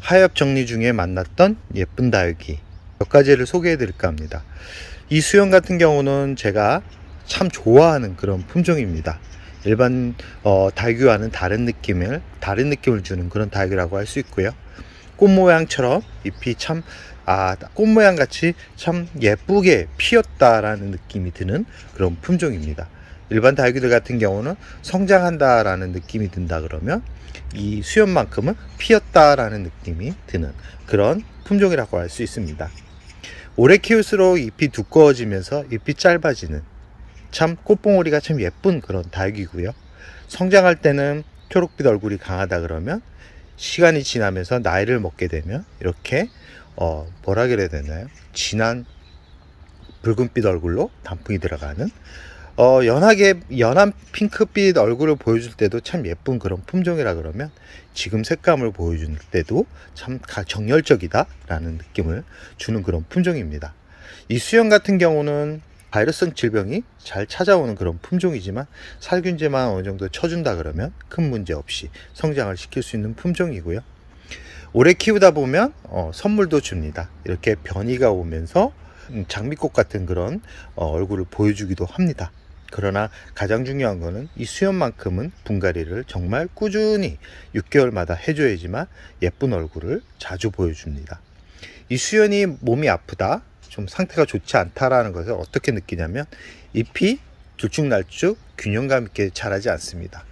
하엽 정리 중에 만났던 예쁜 다육이 몇 가지를 소개해 드릴까 합니다. 이 수연 같은 경우는 제가 참 좋아하는 그런 품종입니다. 일반 다육이와는 다른 느낌을 주는 그런 다육이라고 할 수 있고요. 꽃 모양처럼 잎이 참 꽃 모양 같이 참 예쁘게 피었다라는 느낌이 드는 그런 품종입니다. 일반 다육이들 같은 경우는 성장한다라는 느낌이 든다 그러면 이 수연만큼은 피었다라는 느낌이 드는 그런 품종이라고 할 수 있습니다. 오래 키울수록 잎이 두꺼워지면서 잎이 짧아지는 참 꽃봉오리가 참 예쁜 그런 다육이고요. 성장할 때는 초록빛 얼굴이 강하다 그러면 시간이 지나면서 나이를 먹게 되면 이렇게 뭐라 그래야 되나요? 진한 붉은빛 얼굴로 단풍이 들어가는 연한 핑크빛 얼굴을 보여줄 때도 참 예쁜 그런 품종이라 그러면 지금 색감을 보여줄 때도 참 정열적이다 라는 느낌을 주는 그런 품종입니다. 이 수연 같은 경우는 바이러스성 질병이 잘 찾아오는 그런 품종이지만 살균제만 어느 정도 쳐준다 그러면 큰 문제 없이 성장을 시킬 수 있는 품종이고요. 오래 키우다 보면 선물도 줍니다. 이렇게 변이가 오면서 장미꽃 같은 그런 얼굴을 보여주기도 합니다. 그러나 가장 중요한 거는 이 수연만큼은 분갈이를 정말 꾸준히 6개월마다 해줘야지만 예쁜 얼굴을 자주 보여줍니다. 이 수연이 몸이 아프다, 좀 상태가 좋지 않다라는 것을 어떻게 느끼냐면 잎이 들쭉날쭉 균형감 있게 자라지 않습니다.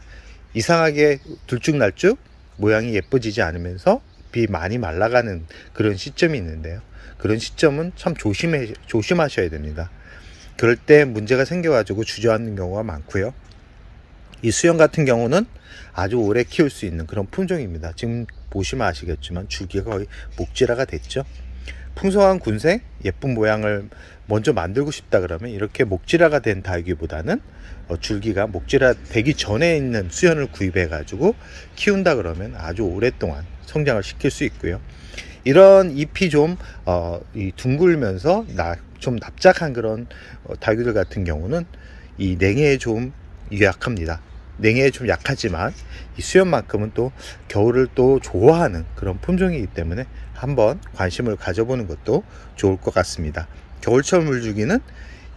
이상하게 들쭉날쭉 모양이 예뻐지지 않으면서 잎이 많이 말라가는 그런 시점이 있는데요. 그런 시점은 참 조심하셔야 됩니다. 그럴 때 문제가 생겨가지고 주저앉는 경우가 많고요. 이 수연 같은 경우는 아주 오래 키울 수 있는 그런 품종입니다. 지금 보시면 아시겠지만 줄기가 거의 목질화가 됐죠. 풍성한 군색 예쁜 모양을 먼저 만들고 싶다 그러면 이렇게 목질화가 된 다육이보다는 줄기가 목질화 되기 전에 있는 수연을 구입해 가지고 키운다 그러면 아주 오랫동안 성장을 시킬 수 있고요. 이런 잎이 좀 둥글면서 좀 납작한 그런 다육이들 같은 경우는 이 냉해에 좀 약합니다. 냉해에 좀 약하지만 이 수연만큼은 또 겨울을 또 좋아하는 그런 품종이기 때문에 한번 관심을 가져보는 것도 좋을 것 같습니다. 겨울철 물주기는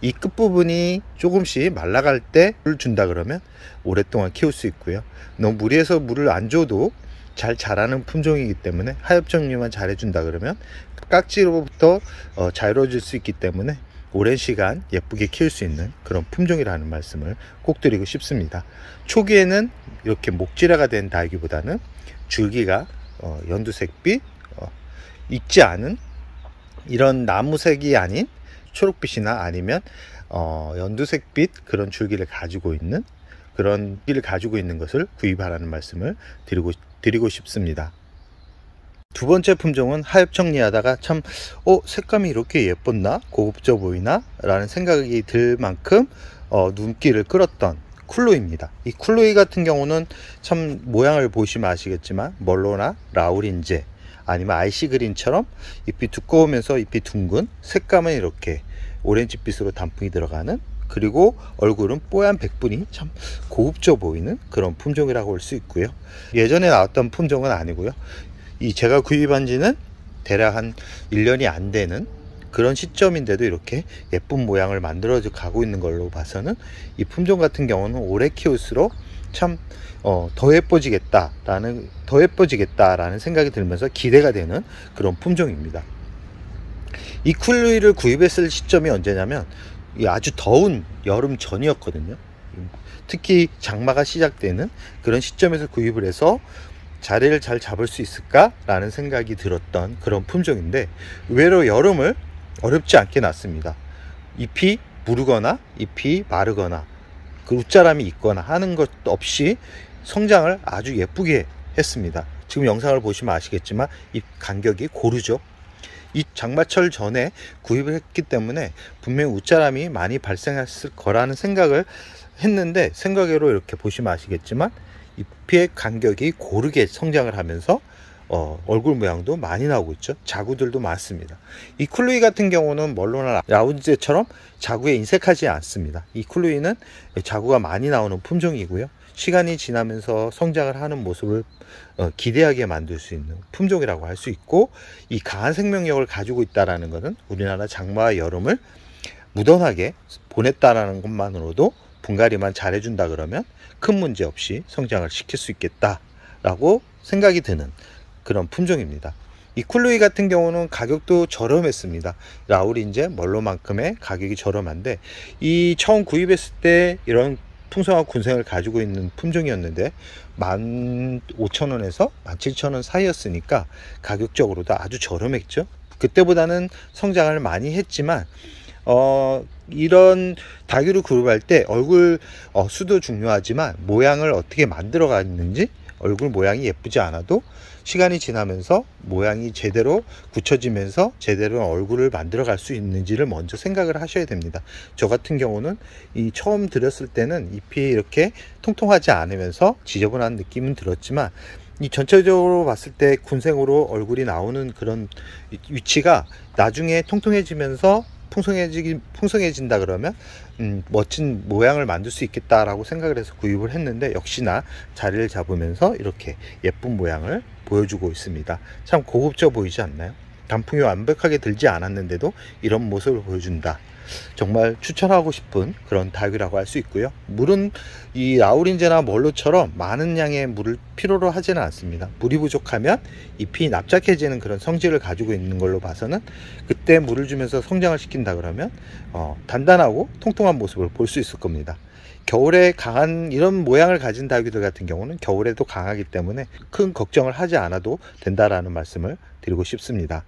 이 끝부분이 조금씩 말라갈 때 물을 준다 그러면 오랫동안 키울 수 있고요. 너무 무리해서 물을 안 줘도 잘 자라는 품종이기 때문에 하엽 정리만 잘 해준다 그러면 깍지로부터 자유로워질 수 있기 때문에 오랜 시간 예쁘게 키울 수 있는 그런 품종이라는 말씀을 꼭 드리고 싶습니다. 초기에는 이렇게 목질화가 된 다육이보다는 줄기가 연두색빛 익지 않은 이런 나무색이 아닌 초록빛이나 아니면 연두색빛 그런 줄기를 가지고 있는 그런 끼를 가지고 있는 것을 구입하라는 말씀을 드리고 싶습니다. 두 번째 품종은 하엽 정리하다가 참 색감이 이렇게 예뻤나, 고급져 보이나 라는 생각이 들 만큼 눈길을 끌었던 쿨로이입니다. 이 쿨로이 같은 경우는 참 모양을 보시면 아시겠지만 멀로나 라우린제 아니면 아이시 그린처럼 잎이 두꺼우면서 잎이 둥근, 색감은 이렇게 오렌지빛으로 단풍이 들어가는, 그리고 얼굴은 뽀얀 백분이 참 고급져 보이는 그런 품종이라고 할 수 있고요. 예전에 나왔던 품종은 아니고요. 이 제가 구입한 지는 대략 한 1년이 안 되는 그런 시점인데도 이렇게 예쁜 모양을 만들어 가고 있는 걸로 봐서는 이 품종 같은 경우는 오래 키울수록 참 더 예뻐지겠다라는 생각이 들면서 기대가 되는 그런 품종입니다. 이 쿨루이를 구입했을 시점이 언제냐면 아주 더운 여름 전이었거든요. 특히 장마가 시작되는 그런 시점에서 구입을 해서 자리를 잘 잡을 수 있을까 라는 생각이 들었던 그런 품종인데 의외로 여름을 어렵지 않게 났습니다. 잎이 무르거나 잎이 마르거나 그 웃자람이 있거나 하는 것 없이 성장을 아주 예쁘게 했습니다. 지금 영상을 보시면 아시겠지만 잎 간격이 고르죠. 이 장마철 전에 구입을 했기 때문에 분명히 웃자람이 많이 발생했을 거라는 생각을 했는데 생각외로 이렇게 보시면 아시겠지만 잎의 간격이 고르게 성장을 하면서 얼굴 모양도 많이 나오고 있죠. 자구들도 많습니다. 이 쿨루이 같은 경우는 멀로나 라운제처럼 자구에 인색하지 않습니다. 이 쿨루이는 자구가 많이 나오는 품종이고요. 시간이 지나면서 성장을 하는 모습을 기대하게 만들 수 있는 품종이라고 할 수 있고, 이 강한 생명력을 가지고 있다는 것은 우리나라 장마와 여름을 무던하게 보냈다라는 것만으로도 분갈이만 잘해준다 그러면 큰 문제 없이 성장을 시킬 수 있겠다라고 생각이 드는 그런 품종입니다. 이 쿨루이 같은 경우는 가격도 저렴했습니다. 라우린제 멀로만큼의 가격이 저렴한데, 이 처음 구입했을 때 이런 풍성한 군생을 가지고 있는 품종이었는데 15,000원에서 17,000원 사이였으니까 가격적으로도 아주 저렴했죠. 그때보다는 성장을 많이 했지만 이런 다규를 그룹할 때 얼굴 수도 중요하지만 모양을 어떻게 만들어 갔는지, 얼굴 모양이 예쁘지 않아도 시간이 지나면서 모양이 제대로 굳혀지면서 제대로 얼굴을 만들어 갈 수 있는지를 먼저 생각을 하셔야 됩니다. 저 같은 경우는 이 처음 들였을 때는 잎이 이렇게 통통하지 않으면서 지저분한 느낌은 들었지만, 이 전체적으로 봤을 때 군생으로 얼굴이 나오는 그런 위치가 나중에 통통해지면서 풍성해진다 그러면 멋진 모양을 만들 수 있겠다라고 생각을 해서 구입을 했는데, 역시나 자리를 잡으면서 이렇게 예쁜 모양을 보여주고 있습니다. 참 고급져 보이지 않나요? 단풍이 완벽하게 들지 않았는데도 이런 모습을 보여준다. 정말 추천하고 싶은 그런 다육이라고 할 수 있고요. 물은 이 라우린제나 멀로처럼 많은 양의 물을 필요로 하지는 않습니다. 물이 부족하면 잎이 납작해지는 그런 성질을 가지고 있는 걸로 봐서는, 그때 물을 주면서 성장을 시킨다 그러면 단단하고 통통한 모습을 볼 수 있을 겁니다. 겨울에 강한 이런 모양을 가진 다육이들 같은 경우는 겨울에도 강하기 때문에 큰 걱정을 하지 않아도 된다라는 말씀을 드리고 싶습니다.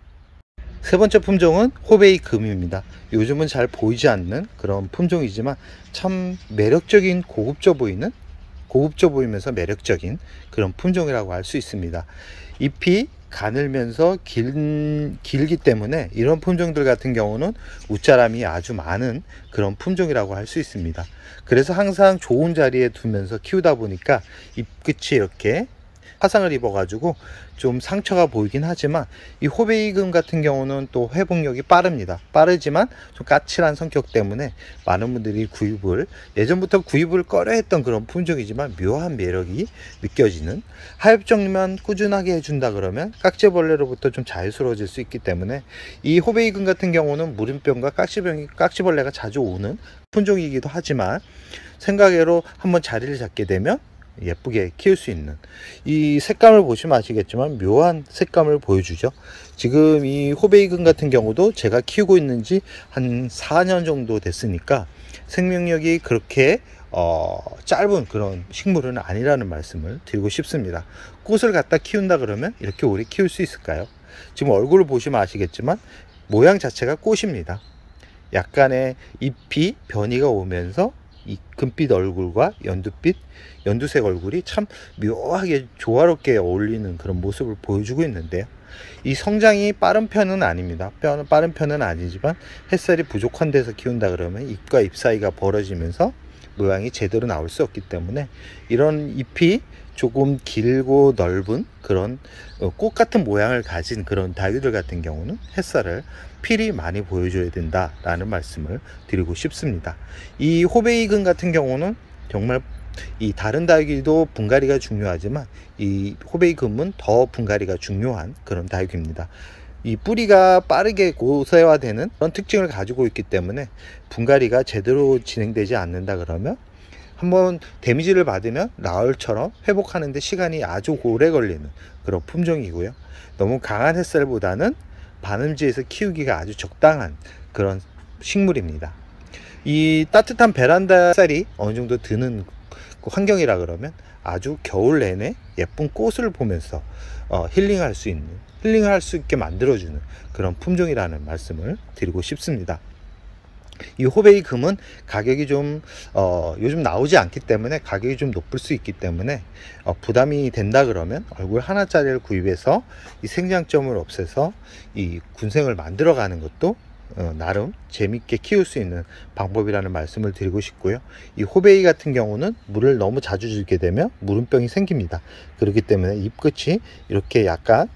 세 번째 품종은 호베이 금입니다. 요즘은 잘 보이지 않는 그런 품종이지만 참 매력적인 고급져 보이면서 매력적인 그런 품종이라고 할 수 있습니다. 잎이 가늘면서 길기 때문에 이런 품종들 같은 경우는 웃자람이 아주 많은 그런 품종이라고 할 수 있습니다. 그래서 항상 좋은 자리에 두면서 키우다 보니까 잎끝이 이렇게 화상을 입어 가지고 좀 상처가 보이긴 하지만, 이 호베이금 같은 경우는 또 회복력이 빠르지만 좀 까칠한 성격 때문에 많은 분들이 예전부터 구입을 꺼려 했던 그런 품종이지만 묘한 매력이 느껴지는, 하엽 정리만 꾸준하게 해준다 그러면 깍지벌레로부터 좀 자유스러워질 수 있기 때문에, 이 호베이금 같은 경우는 물음병과 깍지벌레가 자주 오는 품종이기도 하지만, 생각외로 한번 자리를 잡게 되면 예쁘게 키울 수 있는, 이 색감을 보시면 아시겠지만 묘한 색감을 보여주죠. 지금 이 호베이금 같은 경우도 제가 키우고 있는지 한 4년 정도 됐으니까 생명력이 그렇게 짧은 그런 식물은 아니라는 말씀을 드리고 싶습니다. 꽃을 갖다 키운다 그러면 이렇게 오래 키울 수 있을까요? 지금 얼굴을 보시면 아시겠지만 모양 자체가 꽃입니다. 약간의 잎이 변이가 오면서 이 금빛 얼굴과 연두색 얼굴이 참 묘하게 조화롭게 어울리는 그런 모습을 보여주고 있는데요. 이 성장이 빠른 편은 아닙니다. 빠른 편은 아니지만 햇살이 부족한 데서 키운다 그러면 잎과 잎 사이가 벌어지면서 모양이 제대로 나올 수 없기 때문에, 이런 잎이 조금 길고 넓은 그런 꽃 같은 모양을 가진 그런 다육이들 같은 경우는 햇살을 필히 많이 보여줘야 된다라는 말씀을 드리고 싶습니다. 이 호베이금 같은 경우는 정말 이 다른 다육이도 분갈이가 중요하지만 이 호베이금은 더 분갈이가 중요한 그런 다육입니다. 이 뿌리가 빠르게 고세화되는 그런 특징을 가지고 있기 때문에 분갈이가 제대로 진행되지 않는다 그러면 한번 데미지를 받으면 라울처럼 회복하는데 시간이 아주 오래 걸리는 그런 품종이고요. 너무 강한 햇살보다는 반음지에서 키우기가 아주 적당한 그런 식물입니다. 이 따뜻한 베란다 햇살이 어느 정도 드는 환경이라 그러면 아주 겨울 내내 예쁜 꽃을 보면서 힐링할 수 있게 만들어주는 그런 품종이라는 말씀을 드리고 싶습니다. 이 호베이금은 가격이 좀 요즘 나오지 않기 때문에 가격이 좀 높을 수 있기 때문에 부담이 된다 그러면 얼굴 하나짜리를 구입해서 이 생장점을 없애서 이 군생을 만들어 가는 것도 나름 재밌게 키울 수 있는 방법이라는 말씀을 드리고 싶고요. 이 호베이 같은 경우는 물을 너무 자주 주게 되면 물음병이 생깁니다. 그렇기 때문에 잎끝이 이렇게 약간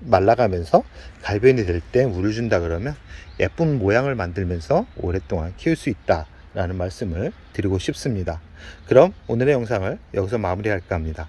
말라가면서 갈변이 될 때 물을 준다 그러면 예쁜 모양을 만들면서 오랫동안 키울 수 있다 라는 말씀을 드리고 싶습니다. 그럼 오늘의 영상을 여기서 마무리할까 합니다.